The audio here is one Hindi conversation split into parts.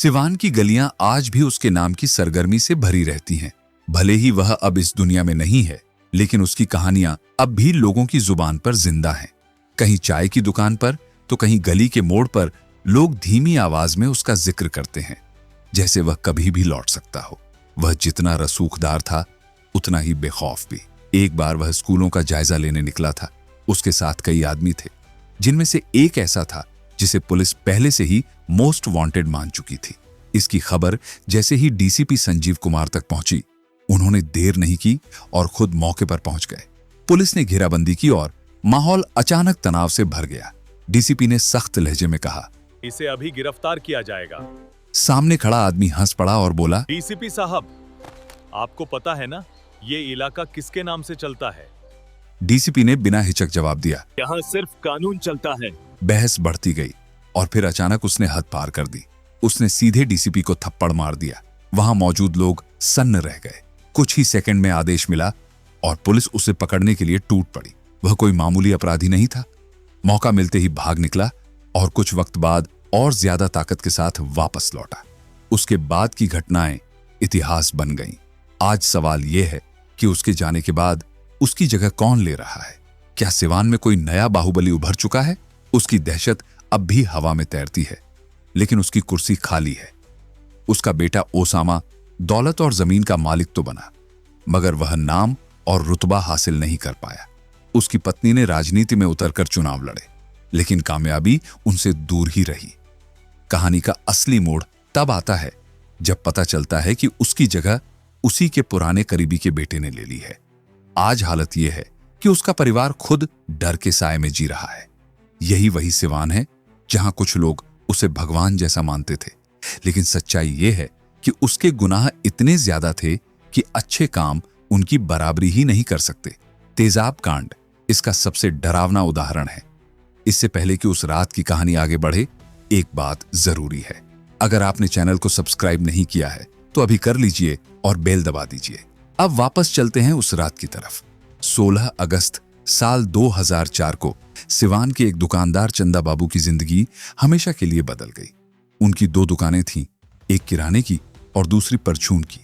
सिवान की गलियां आज भी उसके नाम की सरगर्मी से भरी रहती हैं। भले ही वह अब इस दुनिया में नहीं है, लेकिन उसकी कहानियां अब भी लोगों की जुबान पर जिंदा हैं। कहीं चाय की दुकान पर तो कहीं गली के मोड़ पर लोग धीमी आवाज में उसका जिक्र करते हैं, जैसे वह कभी भी लौट सकता हो। वह जितना रसूखदार था, उतना ही बेखौफ भी। एक बार वह स्कूलों का जायजा लेने निकला था। उसके साथ कई आदमी थे, जिनमें से एक ऐसा था जिसे पुलिस पहले से ही मोस्ट वांटेड मान चुकी थी। इसकी खबर जैसे ही डीसीपी संजीव कुमार तक पहुंची, उन्होंने देर नहीं की और खुद मौके पर पहुंच गए। पुलिस ने घेराबंदी की और माहौल अचानक तनाव से भर गया। डीसीपी ने सख्त लहजे में कहा, इसे अभी गिरफ्तार किया जाएगा। सामने खड़ा आदमी हंस पड़ा और बोला, डीसीपी साहब, आपको पता है ना ये इलाका किसके नाम से चलता है? डीसीपी ने बिना हिचक जवाब दिया। यहाँ सिर्फ कानून चलता है। बहस बढ़ती गई और फिर अचानक उसने हद पार कर दी। उसने सीधे डीसीपी को थप्पड़ मार दिया। वहां मौजूद लोग सन्न रह गए। कुछ ही सेकंड में आदेश मिला और पुलिस उसे पकड़ने के लिए टूट पड़ी। वह कोई मामूली अपराधी नहीं था। मौका मिलते ही भाग निकला और कुछ वक्त बाद और ज्यादा ताकत के साथ वापस लौटा। उसके बाद की घटनाएं इतिहास बन गईं। आज सवाल यह है कि उसके जाने के बाद उसकी जगह कौन ले रहा है? क्या सिवान में कोई नया बाहुबली उभर चुका है? उसकी दहशत अब भी हवा में तैरती है, लेकिन उसकी कुर्सी खाली है। उसका बेटा ओसामा दौलत और जमीन का मालिक तो बना, मगर वह नाम और रुतबा हासिल नहीं कर पाया। उसकी पत्नी ने राजनीति में उतरकर चुनाव लड़े, लेकिन कामयाबी उनसे दूर ही रही। कहानी का असली मोड़ तब आता है जब पता चलता है कि उसकी जगह उसी के पुराने करीबी के बेटे ने ले ली है। आज हालत यह है कि उसका परिवार खुद डर के साए में जी रहा है। यही वही सिवान है जहां कुछ लोग उसे भगवान जैसा मानते थे, लेकिन सच्चाई यह है कि उसके गुनाह इतने ज्यादा थे कि अच्छे काम उनकी बराबरी ही नहीं कर सकते। तेजाब कांड इसका सबसे डरावना उदाहरण है। इससे पहले कि उस रात की कहानी आगे बढ़े, एक बात जरूरी है। अगर आपने चैनल को सब्सक्राइब नहीं किया है तो अभी कर लीजिए और बेल दबा दीजिए। अब वापस चलते हैं उस रात की तरफ। 16 अगस्त साल 2004 को सिवान के एक दुकानदार चंदा बाबू की जिंदगी हमेशा के लिए बदल गई। उनकी 2 दुकानें थीं, एक किराने की और दूसरी परचून की।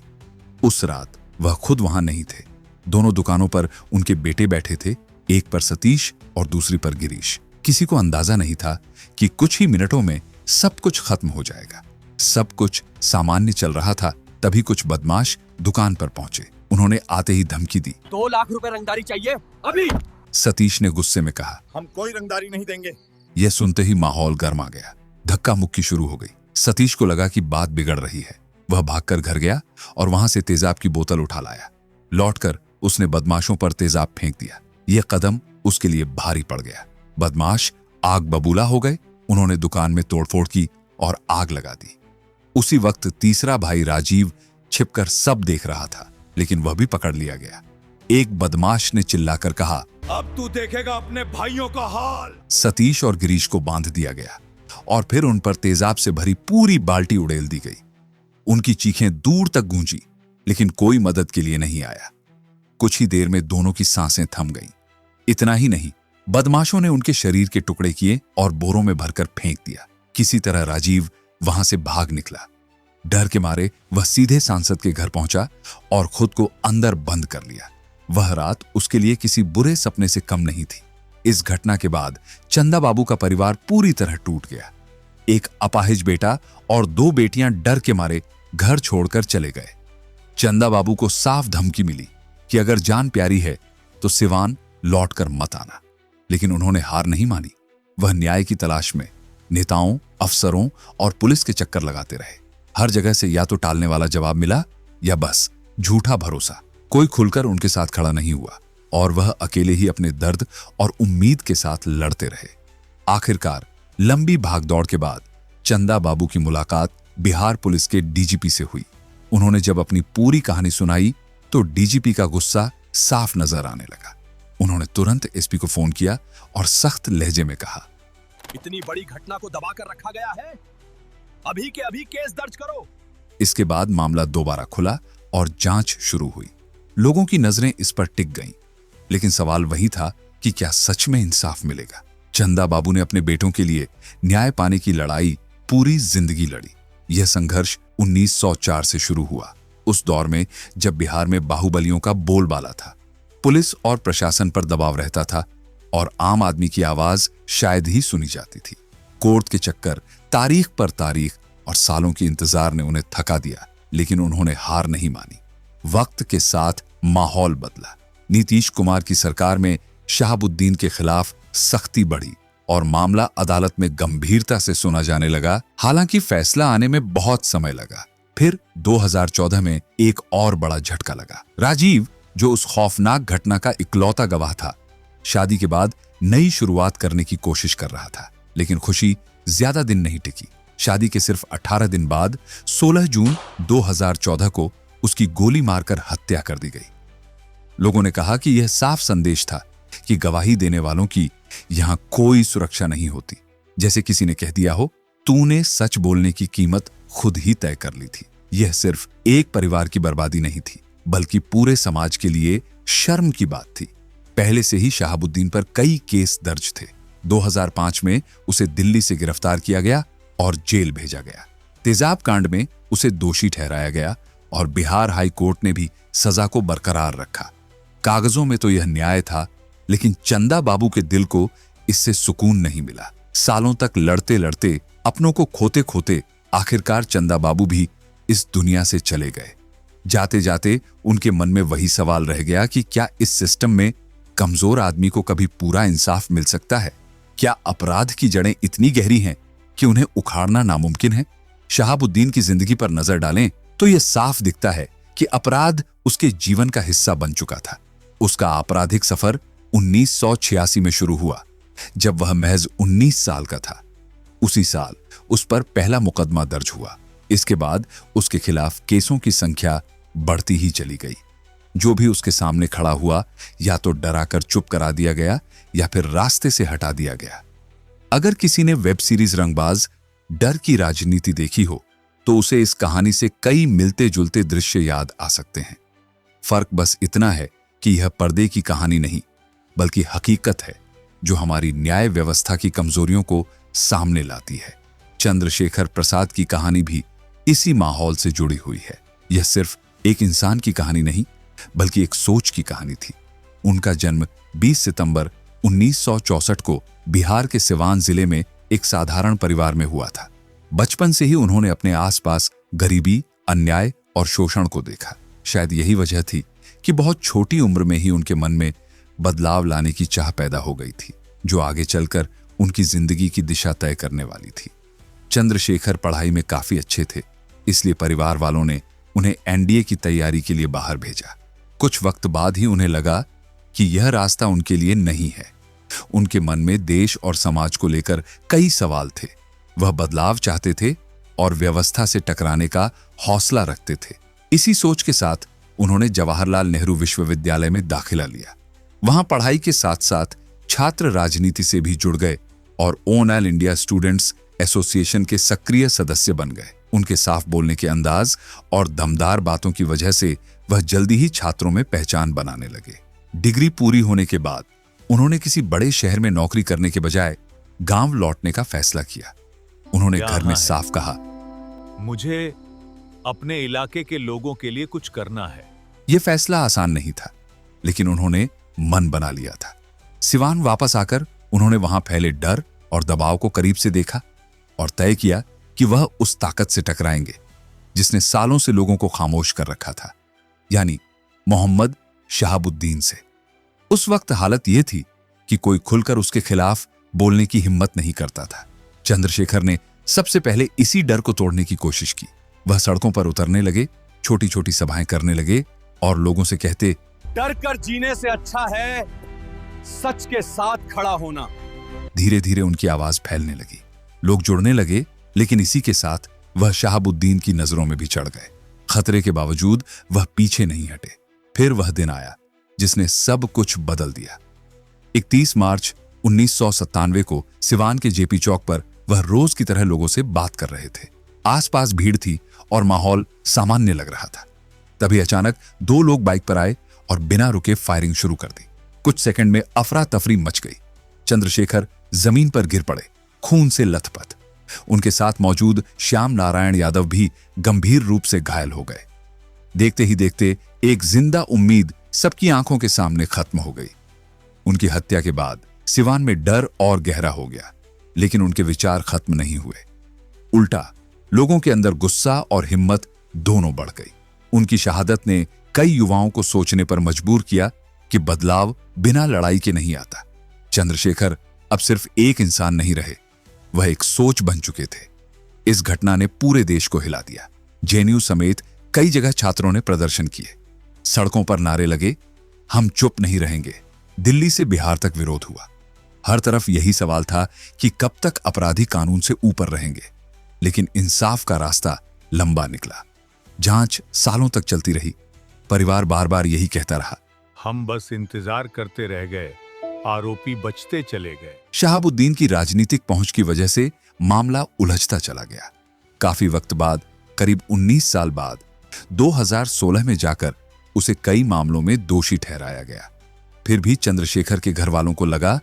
उस रात वह खुद वहां नहीं थे। दोनों दुकानों पर उनके बेटे बैठे थे, एक पर सतीश और दूसरी पर गिरीश। किसी को अंदाजा नहीं था कि कुछ ही मिनटों में सब कुछ खत्म हो जाएगा। सब कुछ सामान्य चल रहा था, तभी कुछ बदमाश दुकान पर पहुंचे। उन्होंने आते ही धमकी दी। 2 लाख रुपए रंगदारी चाहिए अभी। सतीश ने गुस्से में कहा, हम कोई रंगदारी नहीं देंगे। यह सुनते ही माहौल गर्मा गया। धक्का मुक्की शुरू हो गई। सतीश को लगा कि बात बिगड़ रही है। वह भागकर घर गया और वहां से तेजाब की बोतल उठा लाया। लौटकर उसने बदमाशों पर तेजाब फेंक दिया। यह कदम उसके लिए भारी पड़ गया। बदमाश आग बबूला हो गए। उन्होंने दुकान में तोड़फोड़ की और आग लगा दी। उसी वक्त तीसरा भाई राजीव छिपकर सब देख रहा था, लेकिन वह भी पकड़ लिया गया। एक बदमाश ने चिल्लाकर कहा, अब तू देखेगा अपने भाइयों का हाल। सतीश और गिरीश को बांध दिया गया और फिर उन पर तेजाब से भरी पूरी बाल्टी उड़ेल दी गई। उनकी चीखें दूर तक गूंजी, लेकिन कोई मदद के लिए नहीं आया। कुछ ही देर में दोनों की सांसें थम गईं। इतना ही नहीं, बदमाशों ने उनके शरीर के टुकड़े किए और बोरों में भरकर फेंक दिया। किसी तरह राजीव वहां से भाग निकला। डर के मारे वह सीधे सांसद के घर पहुंचा और खुद को अंदर बंद कर लिया। वह रात उसके लिए किसी बुरे सपने से कम नहीं थी। इस घटना के बाद चंदा बाबू का परिवार पूरी तरह टूट गया। एक अपाहिज बेटा और 2 बेटियां डर के मारे घर छोड़कर चले गए। चंदा बाबू को साफ धमकी मिली कि अगर जान प्यारी है तो सिवान लौटकर मत आना, लेकिन उन्होंने हार नहीं मानी। वह न्याय की तलाश में नेताओं, अफसरों और पुलिस के चक्कर लगाते रहे। हर जगह से या तो टालने वाला जवाब मिला या बस झूठा भरोसा। कोई खुलकर उनके साथ खड़ा नहीं हुआ और वह अकेले ही अपने दर्द और उम्मीद के साथ लड़ते रहे। आखिरकार लंबी भागदौड़ के बाद चंदा बाबू की मुलाकात बिहार पुलिस के डीजीपी से हुई। उन्होंने जब अपनी पूरी कहानी सुनाई तो डीजीपी का गुस्सा साफ नजर आने लगा। उन्होंने तुरंत एसपी को फोन किया और सख्त लहजे में कहा, इतनी बड़ी घटना को दबाकर रखा गया है, अभी के अभी केस दर्ज करो। इसके बाद मामला दोबारा खुला और जांच शुरू हुई। लोगों की नजरें इस पर टिक गईं, लेकिन सवाल वही था कि क्या सच में इंसाफ मिलेगा। चंदा बाबू ने अपने बेटों के लिए न्याय पाने की लड़ाई पूरी जिंदगी लड़ी, यह संघर्ष 1904 से शुरू हुआ, उस दौर में जब बिहार में बाहुबलियों का बोलबाला था। पुलिस और प्रशासन पर दबाव रहता था और आम आदमी की आवाज शायद ही सुनी जाती थी। कोर्ट के चक्कर, तारीख पर तारीख और सालों की इंतजार ने उन्हें थका दिया, लेकिन उन्होंने हार नहीं मानी। वक्त के साथ माहौल बदला। नीतीश कुमार की सरकार में शहाबुद्दीन के खिलाफ सख्ती बढ़ी और मामला अदालत में गंभीरता से सुना जाने लगा। हालांकि फैसला आने में बहुत समय लगा। फिर 2014 में एक और बड़ा झटका लगा। राजीव, जो उस खौफनाक घटना का इकलौता गवाह था, शादी के बाद नई शुरुआत करने की कोशिश कर रहा था, लेकिन खुशी ज्यादा दिन नहीं टिकी। शादी के सिर्फ 18 दिन बाद 16 जून 2014 को उसकी गोली मारकर हत्या कर दी गई। लोगों ने कहा कि यह साफ संदेश था कि गवाही देने वालों की यहां कोई सुरक्षा नहीं होती। जैसे किसी ने कह दिया हो, तूने सच बोलने की कीमत खुद ही तय कर ली थी। यह सिर्फ एक परिवार की बर्बादी नहीं थी, बल्कि पूरे समाज के लिए शर्म की बात थी। पहले से ही शहाबुद्दीन पर कई केस दर्ज थे। 2005 में उसे दिल्ली से गिरफ्तार किया गया और जेल भेजा गया। तेजाब कांड में उसे दोषी ठहराया गया और बिहार हाई कोर्ट ने भी सजा को बरकरार रखा। कागजों में तो यह न्याय था, लेकिन चंदा बाबू के दिल को इससे सुकून नहीं मिला। सालों तक लड़ते लड़ते, अपनों को खोते खोते आखिरकार चंदा बाबू भी इस दुनिया से चले गए। जाते जाते उनके मन में वही सवाल रह गया कि क्या इस सिस्टम में कमजोर आदमी को कभी पूरा इंसाफ मिल सकता है? क्या अपराध की जड़ें इतनी गहरी हैं कि उन्हें उखाड़ना नामुमकिन है? शहाबुद्दीन की जिंदगी पर नजर डालें तो यह साफ दिखता है कि अपराध उसके जीवन का हिस्सा बन चुका था। उसका आपराधिक सफर 1986 में शुरू हुआ, जब वह महज 19 साल का था। उसी साल उस पर पहला मुकदमा दर्ज हुआ। इसके बाद उसके खिलाफ केसों की संख्या बढ़ती ही चली गई। जो भी उसके सामने खड़ा हुआ, या तो डराकर चुप करा दिया गया या फिर रास्ते से हटा दिया गया। अगर किसी ने वेब सीरीज रंगबाज डर की राजनीति देखी हो, तो उसे इस कहानी से कई मिलते जुलते दृश्य याद आ सकते हैं। फर्क बस इतना है कि यह पर्दे की कहानी नहीं, बल्कि हकीकत है जो हमारी न्याय व्यवस्था की कमजोरियों को सामने लाती है। चंद्रशेखर प्रसाद की कहानी भी इसी माहौल से जुड़ी हुई है। यह सिर्फ एक इंसान की कहानी नहीं, बल्कि एक सोच की कहानी थी। उनका जन्म 20 सितंबर 1964 को बिहार के सिवान जिले में एक साधारण परिवार में हुआ था। बचपन से ही उन्होंने अपने आसपास गरीबी, अन्याय और शोषण को देखा। शायद यही वजह थी कि बहुत छोटी उम्र में ही उनके मन में बदलाव लाने की चाह पैदा हो गई थी, जो आगे चलकर उनकी जिंदगी की दिशा तय करने वाली थी। चंद्रशेखर पढ़ाई में काफी अच्छे थे, इसलिए परिवार वालों ने उन्हें एनडीए की तैयारी के लिए बाहर भेजा। कुछ वक्त बाद ही उन्हें लगा कि यह रास्ता उनके लिए नहीं है। उनके मन में देश और समाज को लेकर कई सवाल थे। वह बदलाव चाहते थे और व्यवस्था से टकराने का हौसला रखते थे। इसी सोच के साथ उन्होंने जवाहरलाल नेहरू विश्वविद्यालय में दाखिला लिया। वहां पढ़ाई के साथ साथ छात्र राजनीति से भी जुड़ गए और ऑल इंडिया स्टूडेंट्स एसोसिएशन के सक्रिय सदस्य बन गए। उनके साफ बोलने के अंदाज और दमदार बातों की वजह से वह जल्दी ही छात्रों में पहचान बनाने लगे। डिग्री पूरी होने के बाद उन्होंने किसी बड़े शहर में नौकरी करने के बजाय गांव लौटने का फैसला किया। उन्होंने घर में साफ कहा, मुझे अपने इलाके के लोगों के लिए कुछ करना है। यह फैसला आसान नहीं था, लेकिन उन्होंने मन बना लिया था। सिवान वापस आकर उन्होंने वहां फैले डर और दबाव को करीब से देखा और तय किया कि वह उस ताकत से टकराएंगे जिसने सालों से लोगों को खामोश कर रखा था, यानी मोहम्मद शहाबुद्दीन से। उस वक्त हालत यह थी कि कोई खुलकर उसके खिलाफ बोलने की हिम्मत नहीं करता था। चंद्रशेखर ने सबसे पहले इसी डर को तोड़ने की कोशिश की। वह सड़कों पर उतरने लगे, छोटी छोटी सभाएं करने लगे और लोगों से कहते, डर कर जीने से अच्छा है सच के साथ खड़ा होना। धीरे धीरे उनकी आवाज फैलने लगी, लोग जुड़ने लगे, लेकिन इसी के साथ वह शहाबुद्दीन की नजरों में भी चढ़ गए। खतरे के बावजूद वह पीछे नहीं हटे। फिर वह दिन आया जिसने सब कुछ बदल दिया। 31 मार्च 1997 को सिवान के जेपी चौक पर वह रोज की तरह लोगों से बात कर रहे थे। आसपास भीड़ थी और माहौल सामान्य लग रहा था। तभी अचानक 2 लोग बाइक पर आए और बिना रुके फायरिंग शुरू कर दी। कुछ सेकंड में अफरा तफरी मच गई। चंद्रशेखर जमीन पर गिर पड़े, खून से लथपथ। उनके साथ मौजूद श्याम नारायण यादव भी गंभीर रूप से घायल हो गए। देखते ही देखते एक जिंदा उम्मीद सबकी आंखों के सामने खत्म हो गई। उनकी हत्या के बाद सिवान में डर और गहरा हो गया, लेकिन उनके विचार खत्म नहीं हुए। उल्टा लोगों के अंदर गुस्सा और हिम्मत दोनों बढ़ गई। उनकी शहादत ने कई युवाओं को सोचने पर मजबूर किया कि बदलाव बिना लड़ाई के नहीं आता। चंद्रशेखर अब सिर्फ एक इंसान नहीं रहे, वह एक सोच बन चुके थे। इस घटना ने पूरे देश को हिला दिया। जेएनयू समेत कई जगह छात्रों ने प्रदर्शन किए, सड़कों पर नारे लगे, हम चुप नहीं रहेंगे। दिल्ली से बिहार तक विरोध हुआ। हर तरफ यही सवाल था कि कब तक अपराधी कानून से ऊपर रहेंगे। लेकिन इंसाफ का रास्ता लंबा निकला। जांच सालों तक चलती रही। परिवार बार बार यही कहता रहा, हम बस इंतजार करते रह गए, आरोपी बचते चले गए। शहाबुद्दीन की राजनीतिक पहुंच की वजह से मामला उलझता चला गया। काफी वक्त बाद, करीब 19 साल बाद 2016 में जाकर उसे कई मामलों में दोषी ठहराया गया। फिर भी चंद्रशेखर के घर वालों को लगा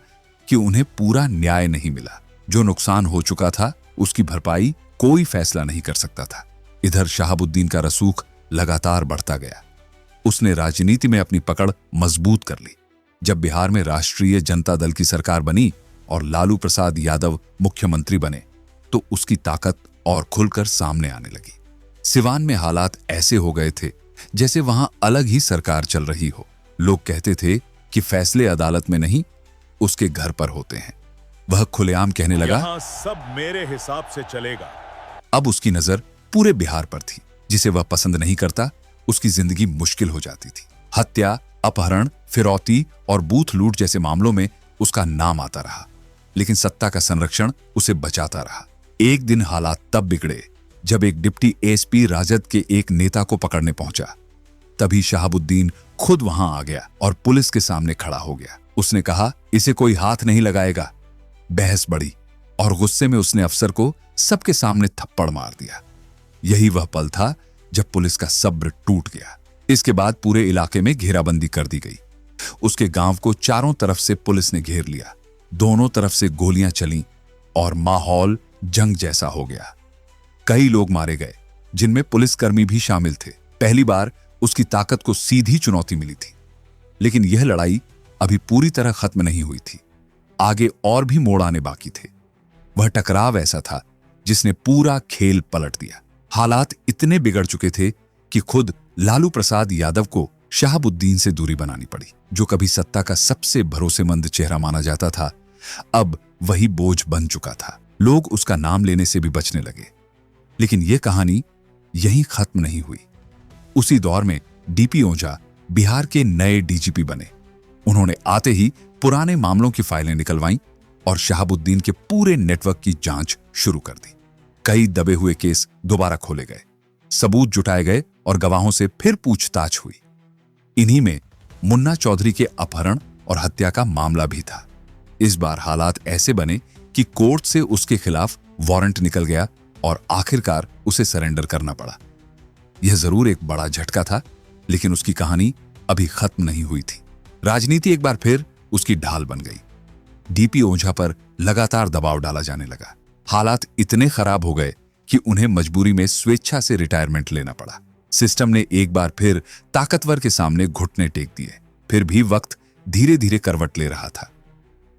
कि उन्हें पूरा न्याय नहीं मिला। जो नुकसान हो चुका था उसकी भरपाई कोई फैसला नहीं कर सकता था। इधर शहाबुद्दीन का रसूख लगातार बढ़ता गया। उसने राजनीति में अपनी पकड़ मजबूत कर ली। जब बिहार में राष्ट्रीय जनता दल की सरकार बनी और लालू प्रसाद यादव मुख्यमंत्री बने, तो उसकी ताकत और खुलकर सामने आने लगी। सिवान में हालात ऐसे हो गए थे जैसे वहां अलग ही सरकार चल रही हो। लोग कहते थे कि फैसले अदालत में नहीं, उसके घर पर होते हैं। वह खुलेआम कहने लगा, यहाँ सब मेरे हिसाब से चलेगा। अब उसकी नजर पूरे बिहार पर थी। जिसे वह पसंद नहीं करता, उसकी जिंदगी मुश्किल हो जाती थी। हत्या, अपहरण, फिरौती और बूथ लूट जैसे मामलों में उसका नाम आता रहा, लेकिन सत्ता का संरक्षण उसे बचाता रहा। एक दिन हालात तब बिगड़े जब एक डिप्टी एसपी राजद के एक नेता को पकड़ने पहुंचा। तभी शहाबुद्दीन खुद वहां आ गया और पुलिस के सामने खड़ा हो गया। उसने कहा, इसे कोई हाथ नहीं लगाएगा। बहस बढ़ी और गुस्से में उसने अफसर को सबके सामने थप्पड़ मार दिया। यही वह पल था जब पुलिस का सब्र टूट गया। इसके बाद पूरे इलाके में घेराबंदी कर दी गई। उसके गांव को चारों तरफ से पुलिस ने घेर लिया। दोनों तरफ से गोलियां चलीं और माहौल जंग जैसा हो गया। कई लोग मारे गए, जिनमें पुलिसकर्मी भी शामिल थे। पहली बार उसकी ताकत को सीधी चुनौती मिली थी। लेकिन यह लड़ाई अभी पूरी तरह खत्म नहीं हुई थी। आगे और भी मोड़ आने बाकी थे। वह टकराव ऐसा था जिसने पूरा खेल पलट दिया। हालात इतने बिगड़ चुके थे कि खुद लालू प्रसाद यादव को शहाबुद्दीन से दूरी बनानी पड़ी। जो कभी सत्ता का सबसे भरोसेमंद चेहरा माना जाता था, अब वही बोझ बन चुका था। लोग उसका नाम लेने से भी बचने लगे। लेकिन यह कहानी यहीं खत्म नहीं हुई। उसी दौर में डीपी ओझा बिहार के नए डीजीपी बने। उन्होंने आते ही पुराने मामलों की फाइलें निकलवाईं और शहाबुद्दीन के पूरे नेटवर्क की जांच शुरू कर दी। कई दबे हुए केस दोबारा खोले गए, सबूत जुटाए गए और गवाहों से फिर पूछताछ हुई। इन्हीं में मुन्ना चौधरी के अपहरण और हत्या का मामला भी था। इस बार हालात ऐसे बने कि कोर्ट से उसके खिलाफ वारंट निकल गया और आखिरकार उसे सरेंडर करना पड़ा। यह जरूर एक बड़ा झटका था, लेकिन उसकी कहानी अभी खत्म नहीं हुई थी। राजनीति एक बार फिर उसकी ढाल बन गई। डीपी ओझा पर लगातार दबाव डाला जाने लगा। हालात इतने खराब हो गए कि उन्हें मजबूरी में स्वेच्छा से रिटायरमेंट लेना पड़ा। सिस्टम ने एक बार फिर ताकतवर के सामने घुटने टेक दिए। फिर भी वक्त धीरे धीरे करवट ले रहा था।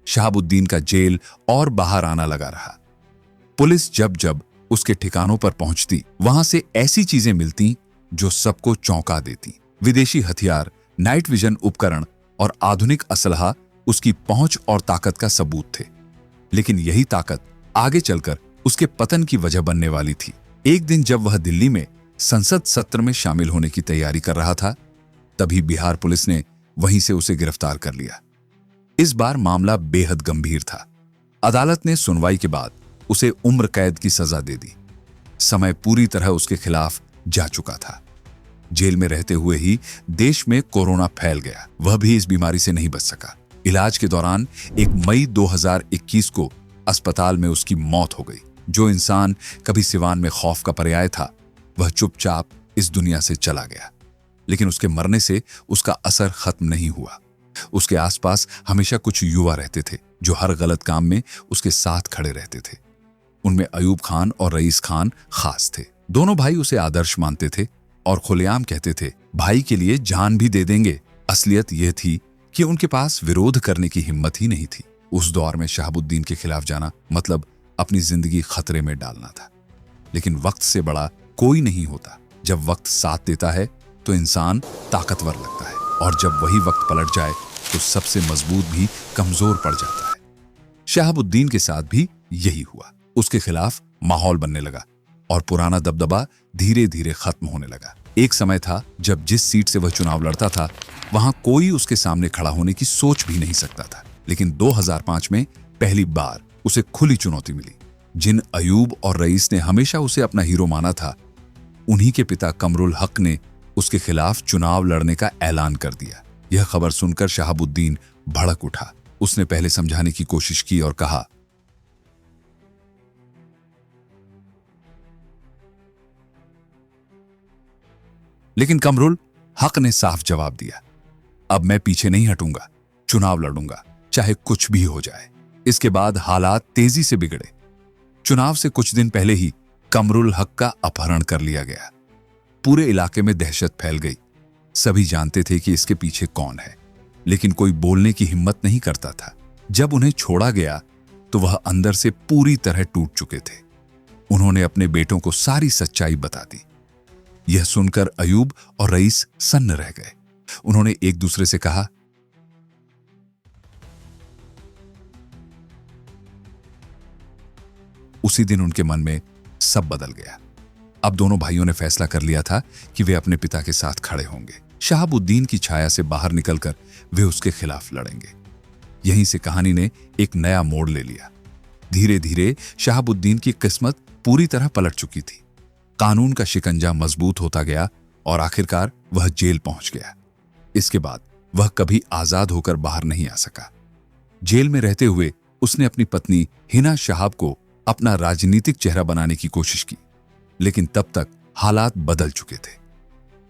शहाबुद्दीन का जेल और बाहर आना लगा रहा। पुलिस जब जब उसके ठिकानों पर पहुंचती, वहां से ऐसी चीजें मिलती जो सबको चौंका देती। विदेशी हथियार, नाइट विजन उपकरण और आधुनिक असलहा उसकी पहुंच और ताकत का सबूत थे। लेकिन यही ताकत आगे चलकर उसके पतन की वजह बनने वाली थी। एक दिन जब वह दिल्ली में संसद सत्र में शामिल होने की तैयारी कर रहा था, तभी बिहार पुलिस ने वहीं से उसे गिरफ्तार कर लिया। इस बार मामला बेहद गंभीर था। अदालत ने सुनवाई के बाद उसे उम्र कैद की सजा दे दी। समय पूरी तरह उसके खिलाफ जा चुका था। जेल में रहते हुए ही देश में कोरोना फैल गया। वह भी इस बीमारी से नहीं बच सका। इलाज के दौरान 1 मई 2021 को अस्पताल में उसकी मौत हो गई। जो इंसान कभी सिवान में खौफ का पर्याय था, वह चुपचाप इस दुनिया से चला गया। लेकिन उसके मरने से उसका असर खत्म नहीं हुआ। उसके आसपास हमेशा कुछ युवा रहते थे जो हर गलत काम में उसके साथ खड़े रहते थे। उनमें अयूब खान और रईस खान खास थे। दोनों भाई उसे आदर्श मानते थे और खुलेआम कहते थे भाई के लिए जान भी दे देंगे। असलियत यह थी कि उनके पास विरोध करने की हिम्मत ही नहीं थी। उस दौर में शहाबुद्दीन के खिलाफ जाना मतलब अपनी जिंदगी खतरे में डालना था। लेकिन वक्त से बड़ा कोई नहीं होता। जब वक्त साथ देता है तो इंसान ताकतवर लगता है, और जब वही वक्त पलट जाए तो सबसे मजबूत भी कमजोर पड़ जाता है। शहाबुद्दीन के साथ भी यही हुआ। उसके खिलाफ माहौल बनने लगा और पुराना दबदबा धीरे धीरे खत्म होने लगा। एक समय था जब जिस सीट से वह चुनाव लड़ता था वहां कोई उसके सामने खड़ा होने की सोच भी नहीं सकता था। लेकिन 2005 में पहली बार उसे खुली चुनौती मिली। जिन अयूब और रईस ने हमेशा उसे अपना हीरो माना था, उन्हीं के पिता कमरुल हक ने उसके खिलाफ चुनाव लड़ने का ऐलान कर दिया। यह खबर सुनकर शहाबुद्दीन भड़क उठा। उसने पहले समझाने की कोशिश की और कहा, लेकिन कमरुल हक ने साफ जवाब दिया, अब मैं पीछे नहीं हटूंगा, चुनाव लड़ूंगा, चाहे कुछ भी हो जाए। इसके बाद हालात तेजी से बिगड़े। चुनाव से कुछ दिन पहले ही कमरुल हक का अपहरण कर लिया गया। पूरे इलाके में दहशत फैल गई। सभी जानते थे कि इसके पीछे कौन है, लेकिन कोई बोलने की हिम्मत नहीं करता था। जब उन्हें छोड़ा गया तो वह अंदर से पूरी तरह टूट चुके थे। उन्होंने अपने बेटों को सारी सच्चाई बता दी। यह सुनकर अयूब और रईस सन्न रह गए। उन्होंने एक दूसरे से कहा, उसी दिन उनके मन में सब बदल गया। अब दोनों भाइयों ने फैसला कर लिया था कि वे अपने पिता के साथ खड़े होंगे। शहाबुद्दीन की छाया से बाहर निकलकर वे उसके खिलाफ लड़ेंगे। यहीं से कहानी ने एक नया मोड़ ले लिया। धीरे धीरे शहाबुद्दीन की किस्मत पूरी तरह पलट चुकी थी। कानून का शिकंजा मजबूत होता गया और आखिरकार वह जेल पहुंच गया। इसके बाद वह कभी आजाद होकर बाहर नहीं आ सका। जेल में रहते हुए उसने अपनी पत्नी हिना शहाब को अपना राजनीतिक चेहरा बनाने की कोशिश की, लेकिन तब तक हालात बदल चुके थे।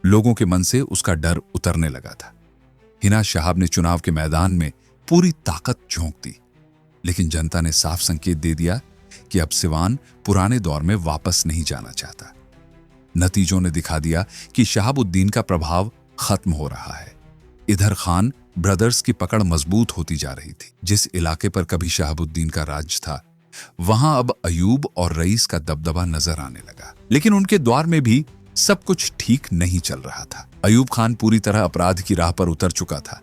लोगों के मन से उसका डर उतरने लगा था। हिना शहाब ने चुनाव के मैदान में पूरी ताकत झोंक दी, लेकिन जनता ने साफ संकेत दे दिया कि अब सिवान पुराने दौर में वापस नहीं जाना चाहता। नतीजों ने दिखा दिया कि शहाबुद्दीन का प्रभाव खत्म हो रहा है। इधर खान ब्रदर्स की पकड़ मजबूत होती जा रही थी। जिस इलाके पर कभी शहाबुद्दीन का राज था, वहां अब अयूब और रईस का दबदबा नजर आने लगा। लेकिन उनके द्वार में भी सब कुछ ठीक नहीं चल रहा था। अयूब खान पूरी तरह अपराध की राह पर उतर चुका था।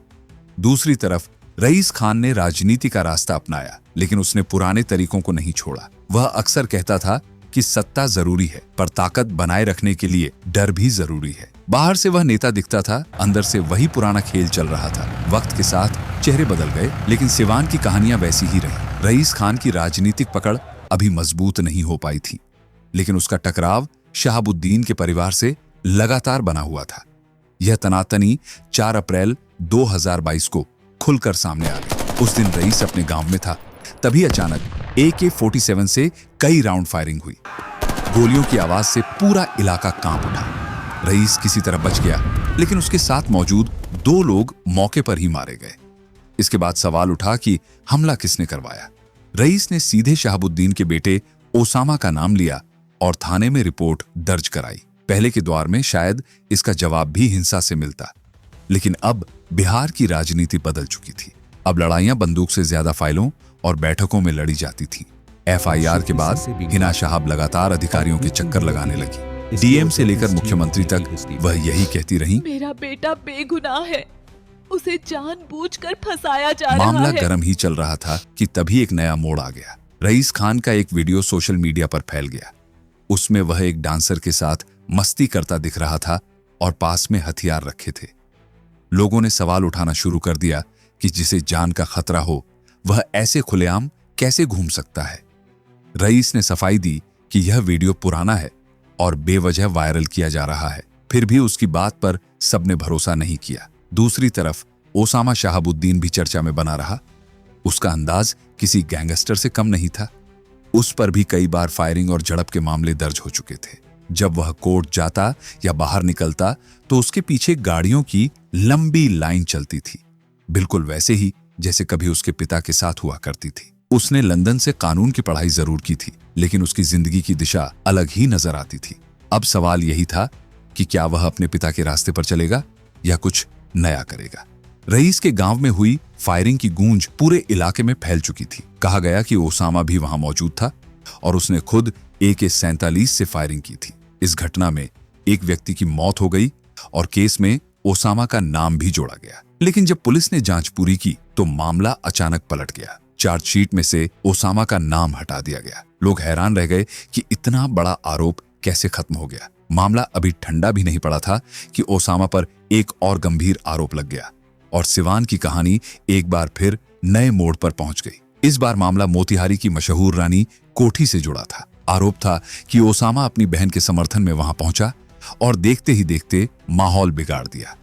दूसरी तरफ रईस खान ने राजनीति का रास्ता अपनाया, लेकिन उसने पुराने तरीकों को नहीं छोड़ा। वह अक्सर कहता था कि सत्ता जरूरी है, पर ताकत बनाए रखने के लिए डर भी जरूरी है। बाहर से वह नेता दिखता था, अंदर से वही पुराना खेल चल रहा था। वक्त के साथ चेहरे बदल गए, लेकिन सिवान की कहानियां वैसी ही रही। रईस खान की राजनीतिक पकड़ अभी मजबूत नहीं हो पाई थी, लेकिन उसका टकराव शहाबुद्दीन के परिवार से लगातार बना हुआ था। यह तनातनी 4 अप्रैल 2022 को खुलकर सामने आ गई। उस दिन रईस अपने गांव में था, तभी अचानक AK-47 से कई राउंड फायरिंग हुई। गोलियों की आवाज से पूरा इलाका कांप उठा। रईस किसी तरह बच गया, लेकिन उसके साथ मौजूद 2 लोग मौके पर ही मारे गए। इसके बाद सवाल उठा कि हमला किसने करवाया। रईस ने सीधे शहाबुद्दीन के बेटे ओसामा का नाम लिया और थाने में रिपोर्ट दर्ज कराई। पहले के दौर में शायद इसका जवाब भी हिंसा से मिलता, लेकिन अब बिहार की राजनीति बदल चुकी थी। अब लड़ाइयां बंदूक से ज्यादा फाइलों और बैठकों में लड़ी जाती थी। FIR के बाद हिना शहाब लगातार अधिकारियों के चक्कर लगाने लगी। DM से लेकर मुख्यमंत्री तक वह यही कहती रही, मेरा बेटा बेगुनाह है, उसे जानबूझकर फंसाया जा रहा है। मामला गर्म ही चल रहा था कि तभी एक नया मोड़ आ गया। रईस खान का एक वीडियो सोशल मीडिया पर फैल गया। उसमें वह एक डांसर के साथ मस्ती करता दिख रहा था और पास में हथियार रखे थे। लोगों ने सवाल उठाना शुरू कर दिया कि जिसे जान का खतरा हो वह ऐसे खुलेआम कैसे घूम सकता है। रईस ने सफाई दी कि यह वीडियो पुराना है और बेवजह वायरल किया जा रहा है। फिर भी उसकी बात पर सबने भरोसा नहीं किया। दूसरी तरफ ओसामा शहाबुद्दीन भी चर्चा में बना रहा। उसका अंदाज किसी गैंगस्टर से कम नहीं था। उस पर भी कई बार फायरिंग और झड़प के मामले दर्ज हो चुके थे। जब वह कोर्ट जाता या बाहर निकलता तो उसके पीछे गाड़ियों की लंबी लाइन चलती थी, बिल्कुल वैसे ही जैसे कभी उसके पिता के साथ हुआ करती थी। उसने लंदन से कानून की पढ़ाई जरूर की थी, लेकिन उसकी जिंदगी की दिशा अलग ही नजर आती थी। अब सवाल यही था कि क्या वह अपने पिता के रास्ते पर चलेगा या कुछ नया करेगा। रईस के गांव में हुई फायरिंग की गूंज पूरे इलाके में फैल चुकी थी। कहा गया कि ओसामा भी वहां मौजूद था और उसने खुद AK-47 से फायरिंग की थी। इस घटना में एक व्यक्ति की मौत हो गई और केस में ओसामा का नाम भी जोड़ा गया। लेकिन जब पुलिस ने जांच पूरी की तो मामला अचानक पलट गया। चार्जशीट में से ओसामा का नाम हटा दिया गया। लोग हैरान रह गए कि इतना बड़ा आरोप कैसे खत्म हो गया। मामला अभी ठंडा भी नहीं पड़ा था कि ओसामा पर एक और गंभीर आरोप लग गया और सिवान की कहानी एक बार फिर नए मोड़ पर पहुंच गई। इस बार मामला मोतिहारी की मशहूर रानी कोठी से जुड़ा था। आरोप था कि ओसामा अपनी बहन के समर्थन में वहां पहुंचा और देखते ही देखते माहौल बिगाड़ दिया।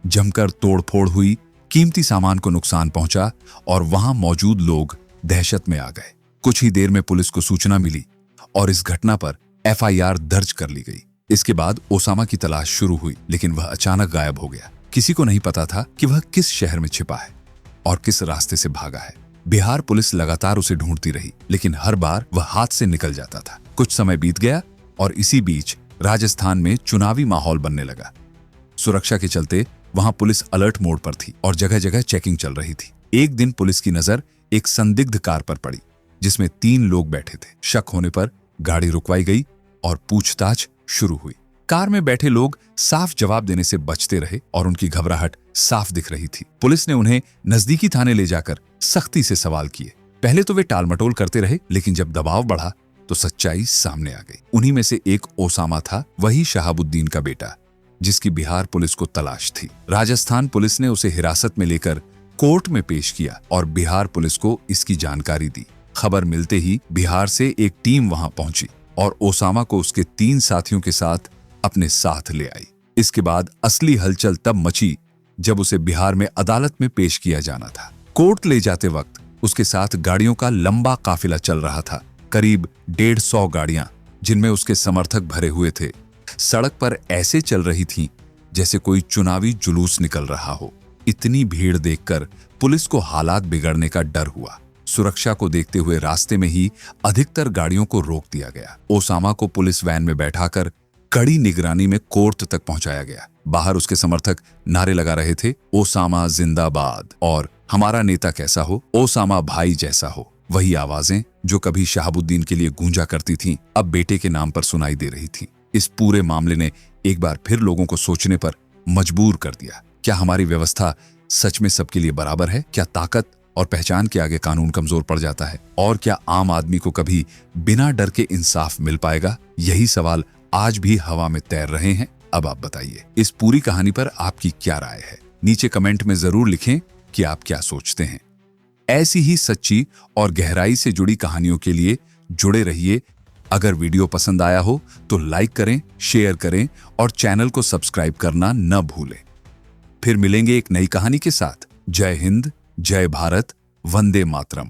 जमकर तोड़फोड़ हुई, कीमती सामान को नुकसान पहुंचा और वहां मौजूद लोग दहशत में आ गए। कुछ ही देर में पुलिस को सूचना मिली और इस घटना पर FIR दर्ज कर ली गई। इसके बाद ओसामा की तलाश शुरू हुई, लेकिन वह अचानक गायब हो गया। किसी को नहीं पता था कि वह किस शहर में छिपा है और किस रास्ते से भागा है। बिहार पुलिस लगातार उसे ढूंढती रही, लेकिन हर बार वह हाथ से निकल जाता था। कुछ समय बीत गया और इसी बीच राजस्थान में चुनावी माहौल बनने लगा। सुरक्षा के चलते वहां पुलिस अलर्ट मोड पर थी और जगह जगह चेकिंग चल रही थी। एक दिन पुलिस की नजर एक संदिग्ध कार पर पड़ी जिसमें 3 लोग बैठे थे। शक होने पर गाड़ी रुकवाई गई और पूछताछ शुरू हुई। कार में बैठे लोग साफ जवाब देने से बचते रहे और उनकी घबराहट साफ दिख रही थी। पुलिस ने उन्हें नजदीकी थाने ले जाकर सख्ती से सवाल किए। पहले तो वे टालमटोल करते रहे, लेकिन जब दबाव बढ़ा तो सच्चाई सामने आ गई। उन्हीं में से एक ओसामा था, वही शहाबुद्दीन का बेटा, जिसकी बिहार पुलिस को तलाश थी। राजस्थान पुलिस ने उसे हिरासत में लेकर कोर्ट में पेश किया और बिहार पुलिस को इसकी जानकारी दी। खबर मिलते ही बिहार से एक टीम वहां पहुंची और ओसामा को उसके 3 साथियों के साथ अपने साथ ले आई। इसके बाद असली हलचल तब मची जब उसे बिहार में अदालत में पेश किया जाना था। कोर्ट ले जाते वक्त उसके साथ गाड़ियों का लंबा काफिला चल रहा था, करीब 150 गाड़ियां, जिनमें उसके समर्थक भरे हुए थे। सड़क पर ऐसे चल रही थीं जैसे कोई चुनावी जुलूस निकल रहा हो। इतनी भीड़ देखकर पुलिस को हालात बिगड़ने का डर हुआ। सुरक्षा को देखते हुए रास्ते में ही अधिकतर गाड़ियों को रोक दिया गया। ओसामा को पुलिस वैन में बैठाकर कड़ी निगरानी में कोर्ट तक पहुंचाया गया। बाहर उसके समर्थक नारे लगा रहे थे, ओसामा जिंदाबाद और हमारा नेता कैसा हो, ओसामा भाई जैसा हो। वही आवाजें जो कभी शहाबुद्दीन के लिए गूंजा करती थीं, अब बेटे के नाम पर सुनाई दे रही थीं। इस पूरे मामले ने एक बार फिर लोगों को सोचने पर मजबूर कर दिया। क्या हमारी व्यवस्था सच में सबके लिए बराबर है? क्या ताकत और पहचान के आगे कानून कमजोर पड़ जाता है? और क्या आम आदमी को कभी बिना डर के इंसाफ मिल पाएगा? यही सवाल आज भी हवा में तैर रहे हैं। अब आप बताइए, इस पूरी कहानी पर आपकी क्या राय है? नीचे कमेंट में जरूर लिखें कि आप क्या सोचते हैं। ऐसी ही सच्ची और गहराई से जुड़ी कहानियों के लिए जुड़े रहिए। अगर वीडियो पसंद आया हो तो लाइक करें, शेयर करें और चैनल को सब्सक्राइब करना न भूलें। फिर मिलेंगे एक नई कहानी के साथ। जय हिंद, जय भारत, वंदे मातरम।